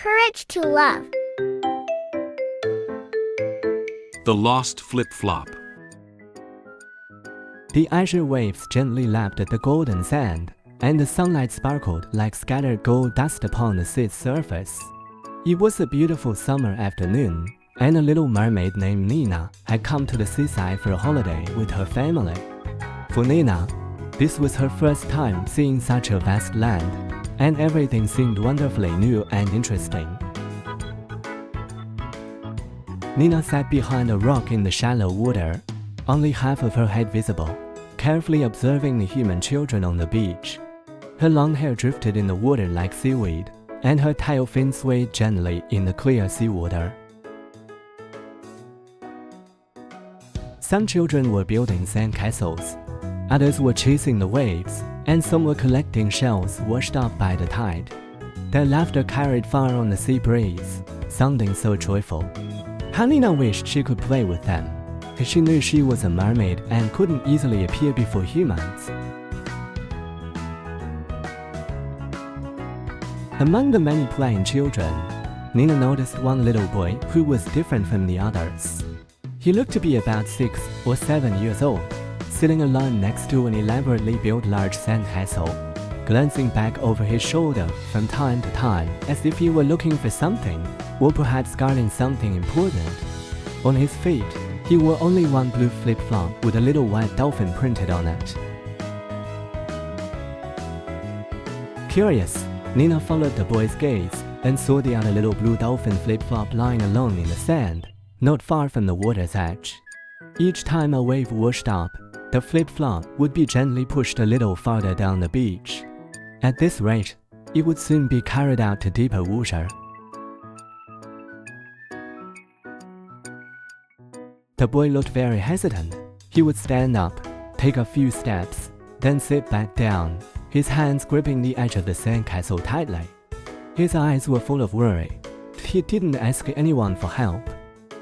courage to love. The Lost Flip-Flop. The azure waves gently lapped at the golden sand, and the sunlight sparkled like scattered gold dust upon the sea's surface. It was a beautiful summer afternoon, and a little mermaid named Nina had come to the seaside for a holiday with her family. For Nina, this was her first time seeing such a vast land, and everything seemed wonderfully new and interesting. Nina sat behind a rock in the shallow water, only half of her head visible, carefully observing the human children on the beach. Her long hair drifted in the water like seaweed, and her tail fin swayed gently in the clear seawater. Some children were building sand castles, others were chasing the waves, and some were collecting shells washed up by the tide. Their laughter carried far on the sea breeze, sounding so joyful. How Nina wished she could play with them, but she knew she was a mermaid and couldn't easily appear before humans. Among the many playing children, Nina noticed one little boy who was different from the others. He looked to be about 6 or 7 years old, sitting alone next to an elaborately built large sand castle, glancing back over his shoulder from time to time as if he were looking for something, or perhaps guarding something important. On his feet, he wore only one blue flip-flop with a little white dolphin printed on it. Curious, Nina followed the boy's gaze and saw the other little blue dolphin flip-flop lying alone in the sand, not far from the water's edge. Each time a wave washed up, the flip-flop would be gently pushed a little farther down the beach. At this rate, it would soon be carried out to deeper water. The boy looked very hesitant. He would stand up, take a few steps, then sit back down, his hands gripping the edge of the sandcastle tightly. His eyes were full of worry. He didn't ask anyone for help.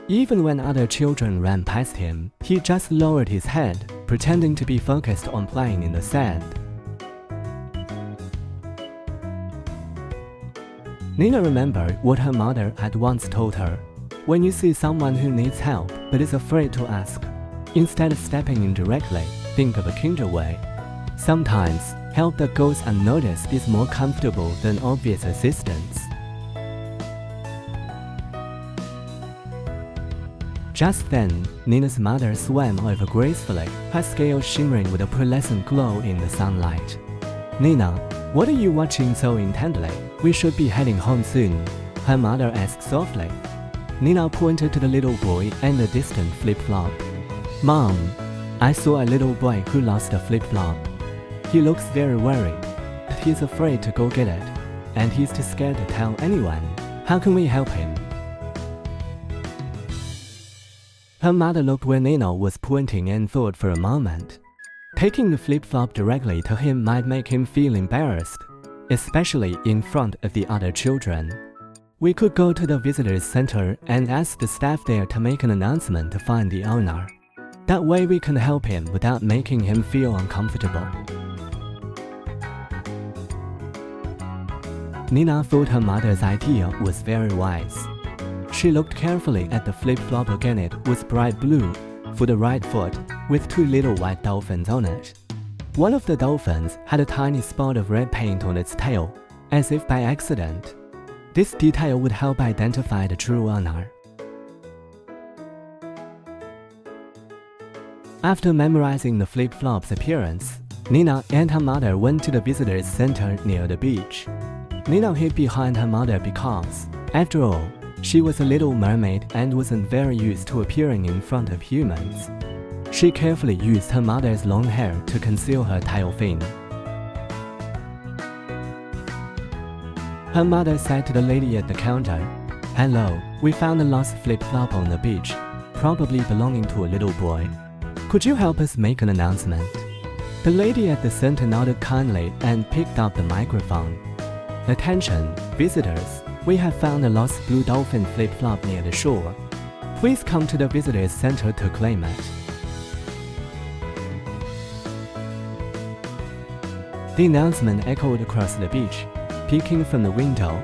Even when other children ran past him, he just lowered his head, pretending to be focused on playing in the sand. Nina remembered what her mother had once told her. When you see someone who needs help but is afraid to ask, instead of stepping in directly, think of a kinder way. Sometimes, help that goes unnoticed is more comfortable than obvious assistance. Just then, Nina's mother swam over gracefully, her scales shimmering with a pearlescent glow in the sunlight. "Nina, what are you watching so intently? We should be heading home soon," her mother asked softly. Nina pointed to the little boy and the distant flip-flop. "Mom, I saw a little boy who lost a flip-flop. He looks very worried, but he's afraid to go get it, and he's too scared to tell anyone. How can we help him?" Her mother looked where Nina was pointing and thought for a moment. Taking the flip-flop directly to him might make him feel embarrassed, especially in front of the other children. "We could go to the visitors center and ask the staff there to make an announcement to find the owner. That way we can help him without making him feel uncomfortable." Nina thought her mother's idea was very wise. She looked carefully at the flip-flop again. It was bright blue, for the right foot, with 2 little white dolphins on it. One of the dolphins had a tiny spot of red paint on its tail, as if by accident. This detail would help identify the true owner. After memorizing the flip-flop's appearance, Nina and her mother went to the visitors center near the beach. Nina hid behind her mother because, after all, she was a little mermaid and wasn't very used to appearing in front of humans. She carefully used her mother's long hair to conceal her tail fin. Her mother said to the lady at the counter, "Hello, we found a lost flip-flop on the beach, probably belonging to a little boy. Could you help us make an announcement?" The lady at the center nodded kindly and picked up the microphone. "Attention, visitors. We have found a lost blue dolphin flip-flop near the shore. Please come to the visitors center to claim it." The announcement echoed across the beach. Peeking from the window,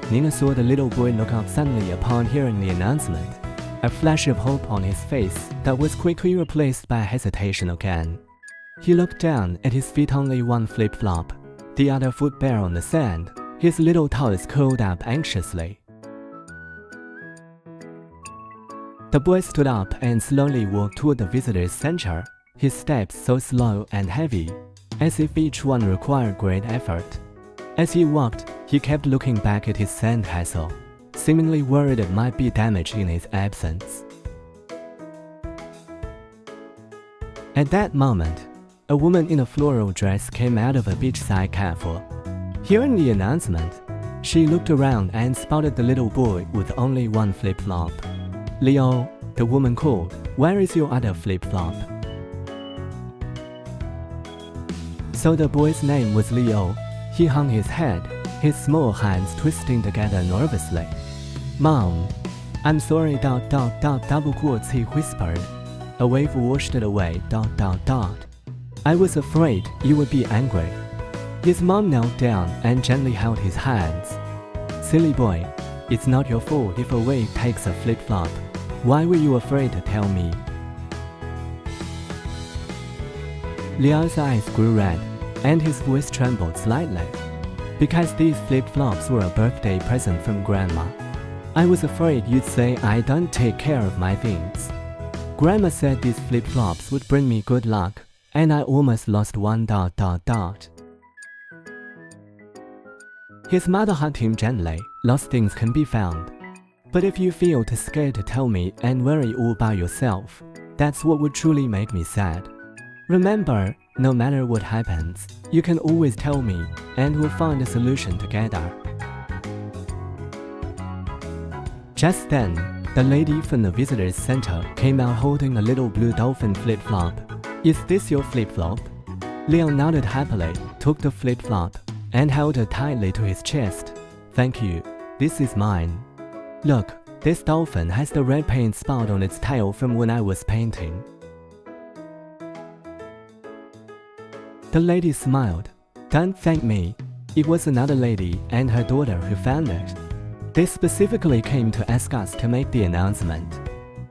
Nina saw the little boy look up suddenly upon hearing the announcement, a flash of hope on his face that was quickly replaced by hesitation again. He looked down at his feet, only one flip-flop, the other foot bare on the sand, his little toes curled up anxiously. The boy stood up and slowly walked toward the visitor's center, his steps so slow and heavy, as if each one required great effort. As he walked, he kept looking back at his sandcastle, seemingly worried it might be damaged in his absence. At that moment, a woman in a floral dress came out of a beachside cafe. Hearing the announcement, she looked around and spotted the little boy with only one flip-flop. "Leo," the woman called, "where is your other flip-flop?" So the boy's name was Leo. He hung his head, his small hands twisting together nervously. "Mom, I'm sorry, ... double quotes," he whispered. A wave washed it away, ... "I was afraid you would be angry." His mom knelt down and gently held his hands. "Silly boy, it's not your fault if a wave takes a flip-flop. Why were you afraid to tell me?" Leo's eyes grew red, and his voice trembled slightly. "Because these flip-flops were a birthday present from Grandma. I was afraid you'd say I don't take care of my things. Grandma said these flip-flops would bring me good luck, and I almost lost one ... His mother hugged him gently. "Lost things can be found. But if you feel too scared to tell me and worry all by yourself, that's what would truly make me sad. Remember, no matter what happens, you can always tell me, and we'll find a solution together." Just then, the lady from the visitor's center came out holding a little blue dolphin flip-flop. "Is this your flip-flop?" Leo nodded happily, took the flip-flop, and held it tightly to his chest. "Thank you. This is mine. Look, this dolphin has the red paint spot on its tail from when I was painting." The lady smiled. "Don't thank me. It was another lady and her daughter who found it. They specifically came to ask us to make the announcement."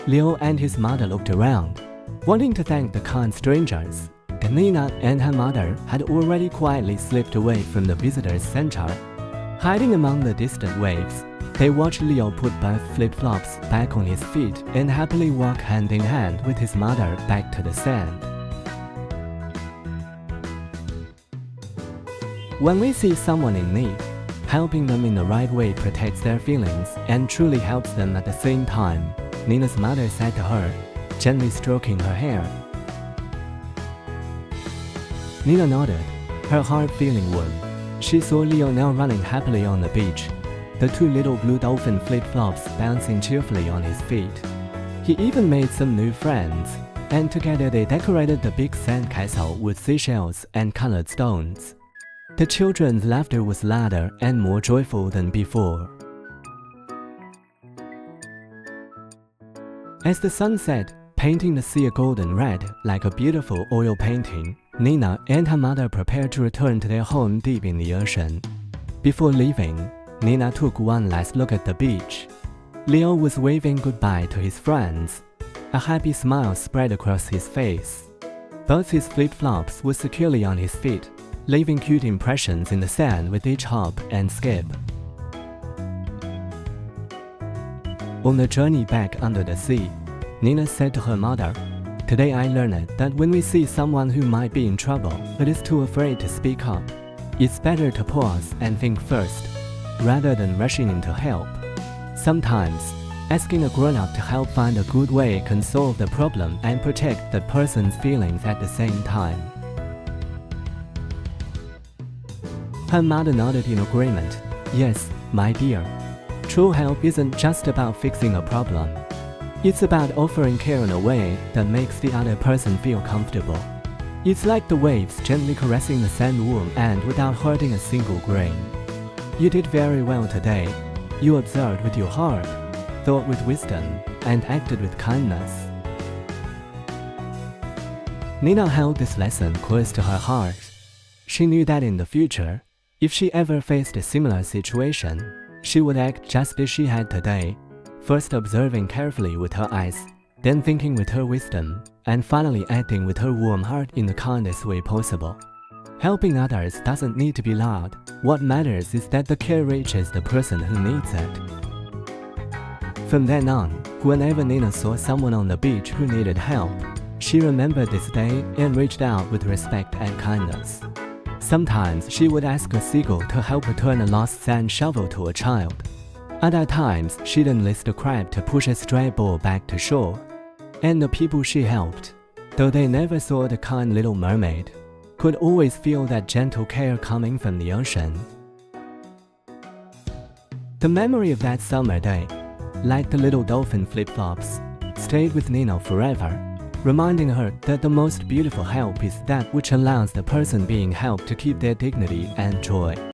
Leo and his mother looked around, wanting to thank the kind strangers. But Nina and her mother had already quietly slipped away from the visitor's center. Hiding among the distant waves, they watched Leo put both flip-flops back on his feet and happily walk hand in hand with his mother back to the sand. When we see someone in need, helping them in the right way protects their feelings and truly helps them at the same time, Nina's mother said to her, gently stroking her hair. Nina nodded, her heart feeling warm. She saw Leo now running happily on the beach, the two little blue dolphin flip-flops bouncing cheerfully on his feet. He even made some new friends, and together they decorated the big sand castle with seashells and colored stones. The children's laughter was louder and more joyful than before. As the sun set, painting the sea a golden red like a beautiful oil painting, Nina and her mother prepared to return to their home deep in the ocean. Before leaving, Nina took one last look at the beach. Leo was waving goodbye to his friends. A happy smile spread across his face. Both his flip-flops were securely on his feet, leaving cute impressions in the sand with each hop and skip. On the journey back under the sea, Nina said to her mother, "Today I learned that when we see someone who might be in trouble but is too afraid to speak up, it's better to pause and think first, rather than rushing in to help. Sometimes, asking a grown-up to help find a good way can solve the problem and protect the person's feelings at the same time." Her mother nodded in agreement. "Yes, my dear. True help isn't just about fixing a problem. It's about offering care in a way that makes the other person feel comfortable. It's like the waves gently caressing the sandworm and without hurting a single grain. You did very well today. You observed with your heart, thought with wisdom, and acted with kindness." Nina held this lesson close to her heart. She knew that in the future, if she ever faced a similar situation, she would act just as she had today, first observing carefully with her eyes, then thinking with her wisdom, and finally acting with her warm heart in the kindest way possible. Helping others doesn't need to be loud. What matters is that the care reaches the person who needs it. From then on, whenever Nina saw someone on the beach who needed help, she remembered this day and reached out with respect and kindness. Sometimes she would ask a seagull to help her turn a lost sand shovel to a child. Other times, she'd enlist a crab to push a stray ball back to shore. And the people she helped, though they never saw the kind little mermaid, could always feel that gentle care coming from the ocean. The memory of that summer day, like the little dolphin flip-flops, stayed with Nina forever, reminding her that the most beautiful help is that which allows the person being helped to keep their dignity and joy.